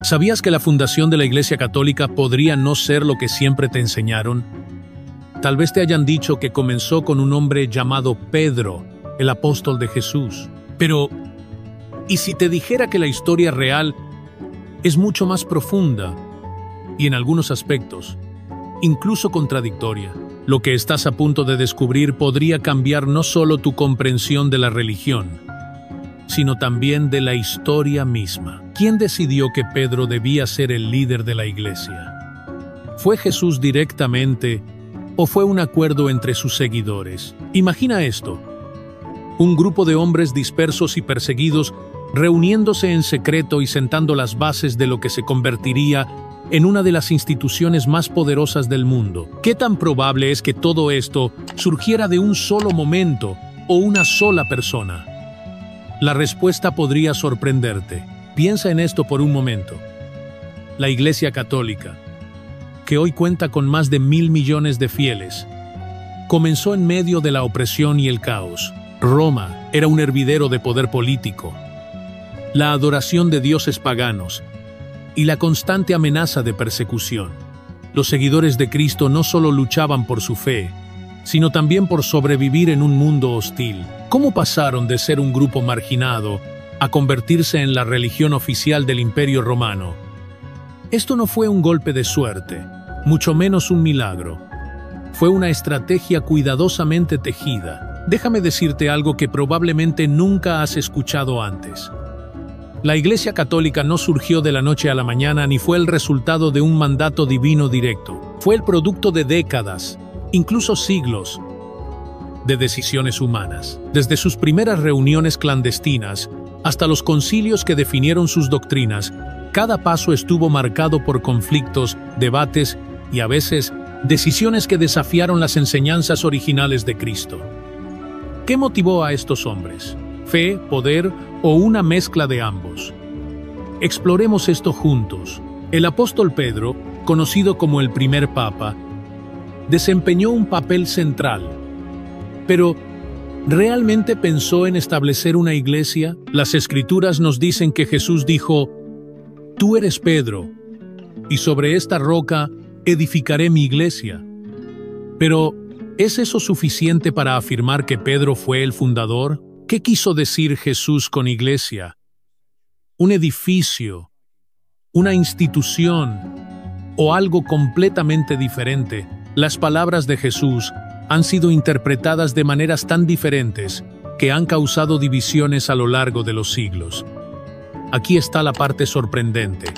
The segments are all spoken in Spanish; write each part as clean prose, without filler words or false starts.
¿Sabías que la fundación de la Iglesia Católica podría no ser lo que siempre te enseñaron? Tal vez te hayan dicho que comenzó con un hombre llamado Pedro, el apóstol de Jesús. Pero, ¿y si te dijera que la historia real es mucho más profunda y en algunos aspectos, incluso contradictoria? Lo que estás a punto de descubrir podría cambiar no solo tu comprensión de la religión, sino también de la historia misma. ¿Quién decidió que Pedro debía ser el líder de la iglesia? ¿Fue Jesús directamente o fue un acuerdo entre sus seguidores? Imagina esto: un grupo de hombres dispersos y perseguidos reuniéndose en secreto y sentando las bases de lo que se convertiría en una de las instituciones más poderosas del mundo. ¿Qué tan probable es que todo esto surgiera de un solo momento o una sola persona? La respuesta podría sorprenderte. Piensa en esto por un momento. La Iglesia Católica, que hoy cuenta con más de 1.000 millones de fieles, comenzó en medio de la opresión y el caos. Roma era un hervidero de poder político, la adoración de dioses paganos y la constante amenaza de persecución. Los seguidores de Cristo no solo luchaban por su fe, sino también por sobrevivir en un mundo hostil. ¿Cómo pasaron de ser un grupo marginado a convertirse en la religión oficial del Imperio Romano? Esto no fue un golpe de suerte, mucho menos un milagro. Fue una estrategia cuidadosamente tejida. Déjame decirte algo que probablemente nunca has escuchado antes. La Iglesia Católica no surgió de la noche a la mañana ni fue el resultado de un mandato divino directo. Fue el producto de décadas, incluso siglos, de decisiones humanas. Desde sus primeras reuniones clandestinas hasta los concilios que definieron sus doctrinas, cada paso estuvo marcado por conflictos, debates y a veces decisiones que desafiaron las enseñanzas originales de Cristo. ¿Qué motivó a estos hombres? ¿Fe, poder o una mezcla de ambos? Exploremos esto juntos. El apóstol Pedro, conocido como el primer papa, desempeñó un papel central. Pero, ¿realmente pensó en establecer una iglesia? Las Escrituras nos dicen que Jesús dijo: «Tú eres Pedro, y sobre esta roca edificaré mi iglesia». Pero, ¿es eso suficiente para afirmar que Pedro fue el fundador? ¿Qué quiso decir Jesús con iglesia? ¿Un edificio? ¿Una institución? ¿O algo completamente diferente? Las palabras de Jesús han sido interpretadas de maneras tan diferentes que han causado divisiones a lo largo de los siglos. Aquí está la parte sorprendente.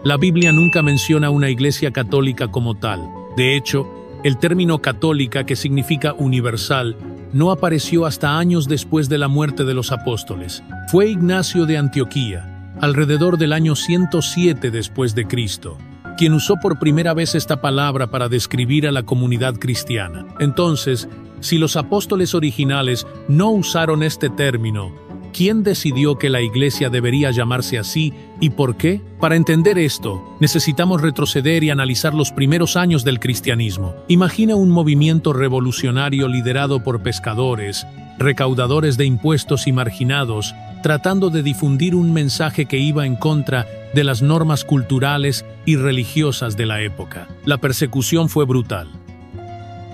La Biblia nunca menciona una iglesia católica como tal. De hecho, el término católica, que significa universal, no apareció hasta años después de la muerte de los apóstoles. Fue Ignacio de Antioquía, alrededor del año 107 después de Cristo, quien usó por primera vez esta palabra para describir a la comunidad cristiana. Entonces, si los apóstoles originales no usaron este término, ¿quién decidió que la iglesia debería llamarse así y por qué? Para entender esto, necesitamos retroceder y analizar los primeros años del cristianismo. Imagina un movimiento revolucionario liderado por pescadores, recaudadores de impuestos y marginados, tratando de difundir un mensaje que iba en contra de las normas culturales y religiosas de la época. La persecución fue brutal.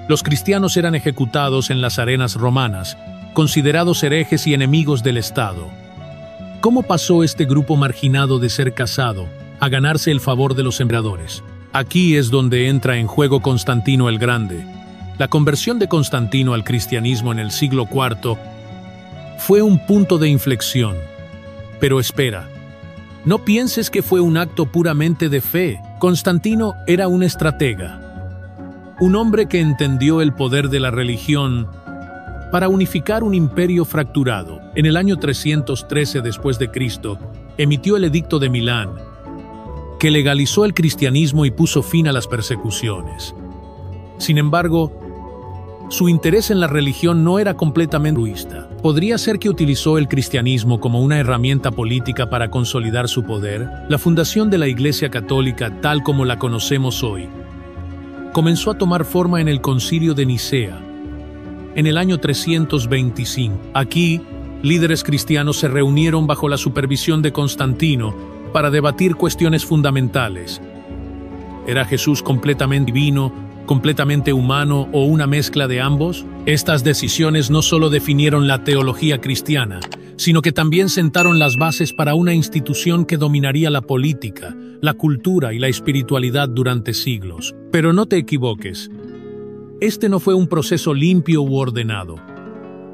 Los cristianos eran ejecutados en las arenas romanas, considerados herejes y enemigos del Estado. ¿Cómo pasó este grupo marginado de ser cazado a ganarse el favor de los emperadores? Aquí es donde entra en juego Constantino el Grande. La conversión de Constantino al cristianismo en el siglo IV fue un punto de inflexión. Pero espera, no pienses que fue un acto puramente de fe. Constantino era un estratega, un hombre que entendió el poder de la religión para unificar un imperio fracturado. En el año 313 después de Cristo, emitió el Edicto de Milán, que legalizó el cristianismo y puso fin a las persecuciones. Sin embargo, su interés en la religión no era completamente altruista. ¿Podría ser que utilizó el cristianismo como una herramienta política para consolidar su poder? La fundación de la Iglesia Católica, tal como la conocemos hoy, comenzó a tomar forma en el Concilio de Nicea, en el año 325. Aquí, líderes cristianos se reunieron bajo la supervisión de Constantino para debatir cuestiones fundamentales. ¿Era Jesús completamente divino, completamente humano o una mezcla de ambos? Estas decisiones no solo definieron la teología cristiana, sino que también sentaron las bases para una institución que dominaría la política, la cultura y la espiritualidad durante siglos. Pero no te equivoques. Este no fue un proceso limpio u ordenado.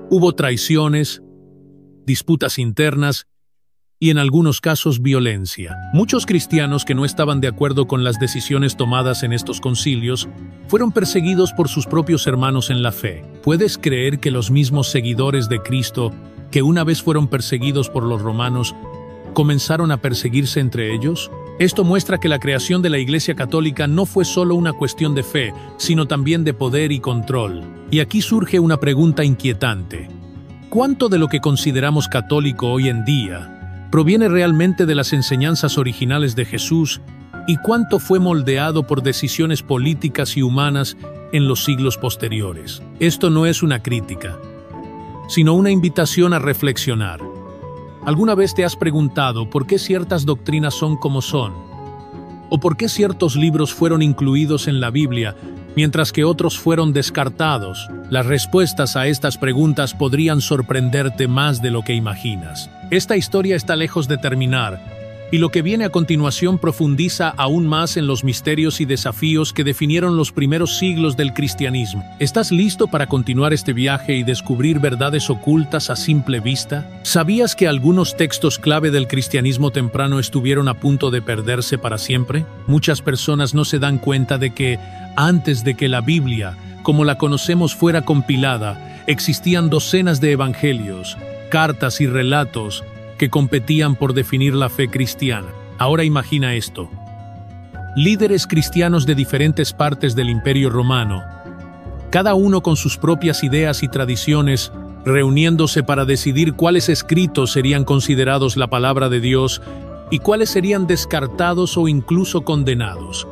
Hubo traiciones, disputas internas y en algunos casos violencia. Muchos cristianos que no estaban de acuerdo con las decisiones tomadas en estos concilios fueron perseguidos por sus propios hermanos en la fe. ¿Puedes creer que los mismos seguidores de Cristo, que una vez fueron perseguidos por los romanos, comenzaron a perseguirse entre ellos? Esto muestra que la creación de la Iglesia Católica no fue solo una cuestión de fe, sino también de poder y control. Y aquí surge una pregunta inquietante. ¿Cuánto de lo que consideramos católico hoy en día proviene realmente de las enseñanzas originales de Jesús y cuánto fue moldeado por decisiones políticas y humanas en los siglos posteriores? Esto no es una crítica, sino una invitación a reflexionar. ¿Alguna vez te has preguntado por qué ciertas doctrinas son como son? ¿O por qué ciertos libros fueron incluidos en la Biblia, mientras que otros fueron descartados? Las respuestas a estas preguntas podrían sorprenderte más de lo que imaginas. Esta historia está lejos de terminar, y lo que viene a continuación profundiza aún más en los misterios y desafíos que definieron los primeros siglos del cristianismo. ¿Estás listo para continuar este viaje y descubrir verdades ocultas a simple vista? ¿Sabías que algunos textos clave del cristianismo temprano estuvieron a punto de perderse para siempre? Muchas personas no se dan cuenta de que, antes de que la Biblia, como la conocemos, fuera compilada, existían docenas de evangelios, cartas y relatos que competían por definir la fe cristiana. Ahora imagina esto. Líderes cristianos de diferentes partes del Imperio Romano, cada uno con sus propias ideas y tradiciones, reuniéndose para decidir cuáles escritos serían considerados la palabra de Dios y cuáles serían descartados o incluso condenados.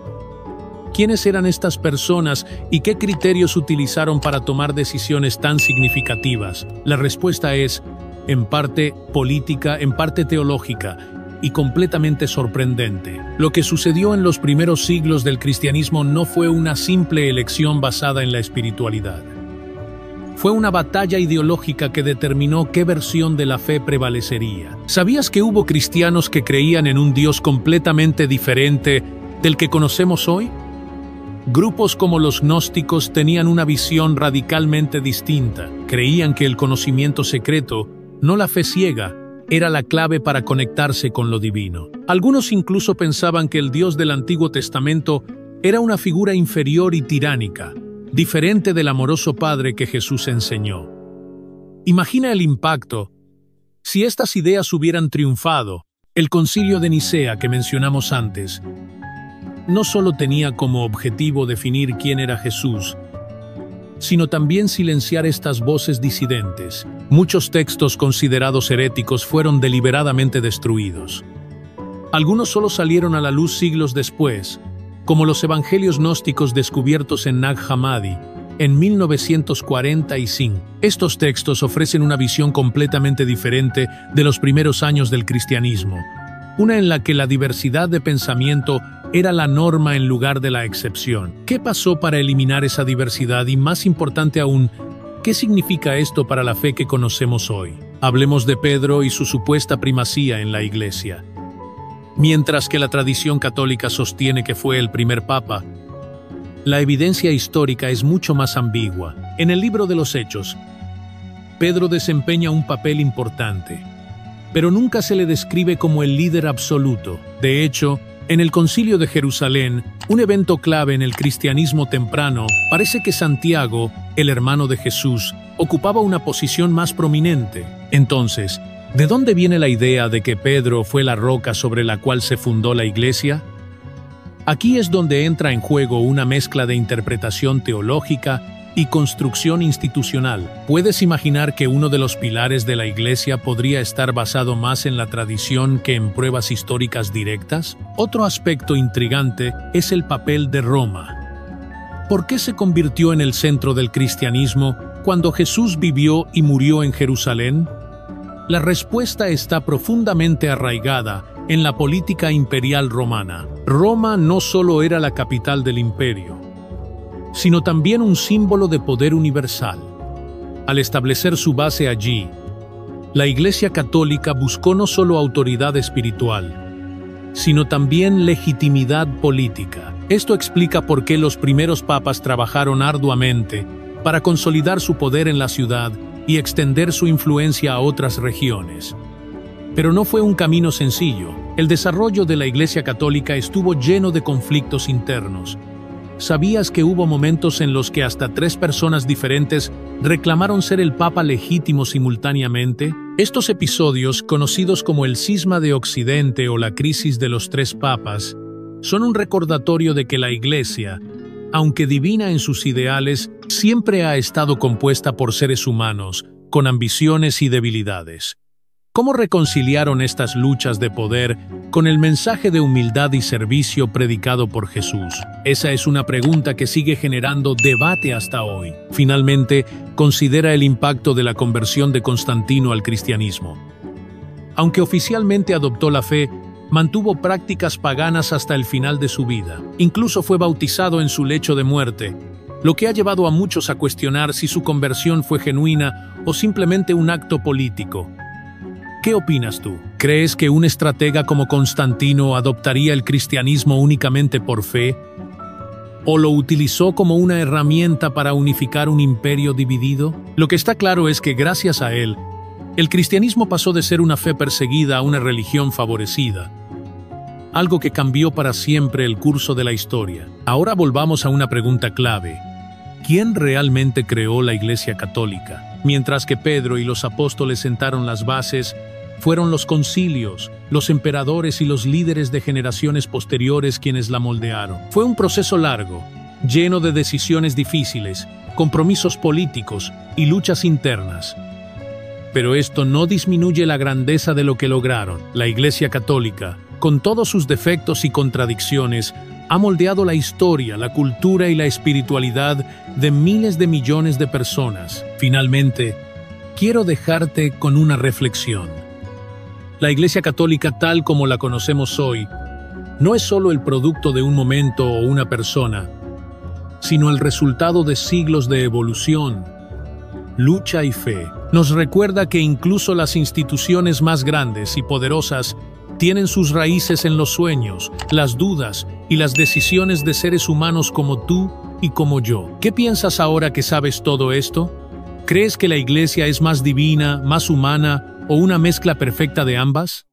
¿Quiénes eran estas personas y qué criterios utilizaron para tomar decisiones tan significativas? La respuesta es, en parte política, en parte teológica, y completamente sorprendente. Lo que sucedió en los primeros siglos del cristianismo no fue una simple elección basada en la espiritualidad. Fue una batalla ideológica que determinó qué versión de la fe prevalecería. ¿Sabías que hubo cristianos que creían en un Dios completamente diferente del que conocemos hoy? Grupos como los gnósticos tenían una visión radicalmente distinta. Creían que el conocimiento secreto, no la fe ciega, era la clave para conectarse con lo divino. Algunos incluso pensaban que el Dios del Antiguo Testamento era una figura inferior y tiránica, diferente del amoroso Padre que Jesús enseñó. Imagina el impacto si estas ideas hubieran triunfado. El Concilio de Nicea que mencionamos antes no solo tenía como objetivo definir quién era Jesús, sino también silenciar estas voces disidentes. Muchos textos considerados heréticos fueron deliberadamente destruidos. Algunos solo salieron a la luz siglos después, como los evangelios gnósticos descubiertos en Nag Hammadi en 1945. Estos textos ofrecen una visión completamente diferente de los primeros años del cristianismo, una en la que la diversidad de pensamiento era la norma en lugar de la excepción. ¿Qué pasó para eliminar esa diversidad? Y más importante aún, ¿qué significa esto para la fe que conocemos hoy? Hablemos de Pedro y su supuesta primacía en la Iglesia. Mientras que la tradición católica sostiene que fue el primer papa, la evidencia histórica es mucho más ambigua. En el libro de los Hechos, Pedro desempeña un papel importante, pero nunca se le describe como el líder absoluto. De hecho, en el Concilio de Jerusalén, un evento clave en el cristianismo temprano, parece que Santiago, el hermano de Jesús, ocupaba una posición más prominente. Entonces, ¿de dónde viene la idea de que Pedro fue la roca sobre la cual se fundó la Iglesia? Aquí es donde entra en juego una mezcla de interpretación teológica y construcción institucional. ¿Puedes imaginar que uno de los pilares de la Iglesia podría estar basado más en la tradición que en pruebas históricas directas? Otro aspecto intrigante es el papel de Roma. ¿Por qué se convirtió en el centro del cristianismo cuando Jesús vivió y murió en Jerusalén? La respuesta está profundamente arraigada en la política imperial romana. Roma no solo era la capital del imperio, sino también un símbolo de poder universal. Al establecer su base allí, la Iglesia Católica buscó no solo autoridad espiritual, sino también legitimidad política. Esto explica por qué los primeros papas trabajaron arduamente para consolidar su poder en la ciudad y extender su influencia a otras regiones. Pero no fue un camino sencillo. El desarrollo de la Iglesia Católica estuvo lleno de conflictos internos. ¿Sabías que hubo momentos en los que hasta 3 personas diferentes reclamaron ser el Papa legítimo simultáneamente? Estos episodios, conocidos como el Cisma de Occidente o la crisis de los 3 papas, son un recordatorio de que la Iglesia, aunque divina en sus ideales, siempre ha estado compuesta por seres humanos, con ambiciones y debilidades. ¿Cómo reconciliaron estas luchas de poder con el mensaje de humildad y servicio predicado por Jesús? Esa es una pregunta que sigue generando debate hasta hoy. Finalmente, considera el impacto de la conversión de Constantino al cristianismo. Aunque oficialmente adoptó la fe, mantuvo prácticas paganas hasta el final de su vida. Incluso fue bautizado en su lecho de muerte, lo que ha llevado a muchos a cuestionar si su conversión fue genuina o simplemente un acto político. ¿Qué opinas tú? ¿Crees que un estratega como Constantino adoptaría el cristianismo únicamente por fe? ¿O lo utilizó como una herramienta para unificar un imperio dividido? Lo que está claro es que gracias a él, el cristianismo pasó de ser una fe perseguida a una religión favorecida, algo que cambió para siempre el curso de la historia. Ahora volvamos a una pregunta clave. ¿Quién realmente creó la Iglesia Católica? Mientras que Pedro y los apóstoles sentaron las bases, fueron los concilios, los emperadores y los líderes de generaciones posteriores quienes la moldearon. Fue un proceso largo, lleno de decisiones difíciles, compromisos políticos y luchas internas. Pero esto no disminuye la grandeza de lo que lograron. La Iglesia Católica, con todos sus defectos y contradicciones, ha moldeado la historia, la cultura y la espiritualidad de miles de millones de personas. Finalmente, quiero dejarte con una reflexión. La Iglesia Católica, tal como la conocemos hoy, no es solo el producto de un momento o una persona, sino el resultado de siglos de evolución, lucha y fe. Nos recuerda que incluso las instituciones más grandes y poderosas tienen sus raíces en los sueños, las dudas y las decisiones de seres humanos como tú y como yo. ¿Qué piensas ahora que sabes todo esto? ¿Crees que la Iglesia es más divina, más humana o una mezcla perfecta de ambas?